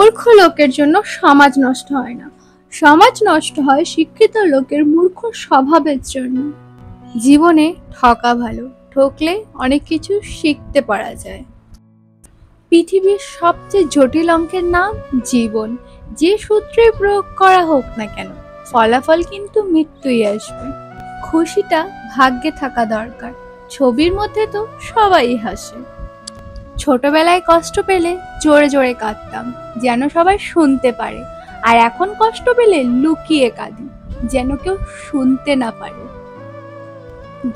মূর্খ লোকের জন্য সমাজ নষ্ট হয় না, সমাজ নষ্ট হয় শিক্ষিত লোকের মূর্খ স্বভাবের জন্য। জীবনে ঠকা ভালো, ঠকলে অনেক কিছু শিখতে পারা যায়। পৃথিবীর সবচেয়ে জটিল অঙ্কের নাম জীবন। যে সূত্রে প্রয়োগ করা হোক না কেন, ফলাফল কিন্তু মৃত্যুই আসবে। খুশিটা ভাগ্যে থাকা দরকার। ছবির মধ্যে তো সবাই হাসে। ছোটবেলায় কষ্ট পেলে জোরে জোরে কাঁদতাম, যেন সবাই শুনতে পারে। আর এখন কষ্ট পেলে লুকিয়ে কাঁদি, যেন কেউ শুনতে না পারে।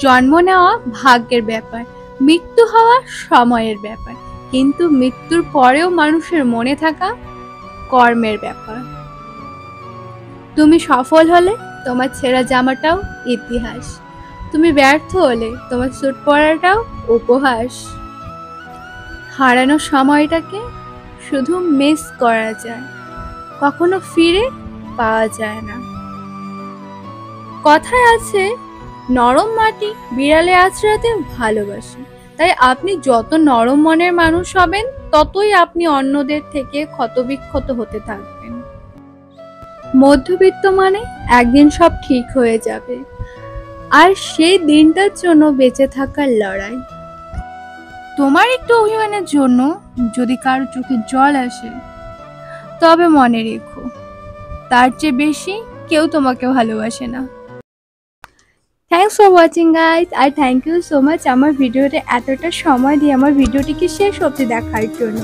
জন্ম নেওয়া ভাগ্যের ব্যাপার, মৃত্যু হওয়া সময়ের ব্যাপার, কিন্তু মৃত্যুর পরেও মানুষের মনে থাকা কর্মের ব্যাপার। তুমি সফল হলে তোমার ছেঁড়া জামাটাও ইতিহাস, তুমি ব্যর্থ হলে তোমার স্যুট পরাটাও উপহাস। হারানো সময়টাকে শুধু মিস করা যায়, কখনো ফিরে পাওয়া যায় না। কথায় আছে, নরম মাটি বিড়ালে আছড়াতে ভালোবাসে। তাই আপনি যত নরম মনের মানুষ হবেন, ততই আপনি অন্যদের থেকে ক্ষতবিক্ষত হতে থাকবেন। মধ্যবিত্ত মানে একদিন সব ঠিক হয়ে যাবে, আর সেই দিনটার জন্য বেঁচে থাকার লড়াই। তোমার একটু অভিমানের জন্য যদি কারো চোখে জল আসে, তবে মনে রেখো, তার চেয়ে বেশি কেউ তোমাকে ভালোবাসে না। থ্যাংকস ফর ওয়াচিং গাইজ, আর থ্যাংক ইউ সো মাচ আমার ভিডিওতে এতটা সময় দিয়ে আমার ভিডিওটিকে শেষ অবধি দেখার জন্য।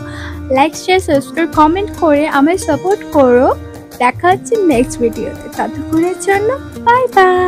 লাইক, শেয়ার, সাবস্ক্রাইব, কমেন্ট করে আমায় সাপোর্ট করো। দেখা হচ্ছে নেক্সট ভিডিওতে। ততক্ষণের জন্য বাই বাই।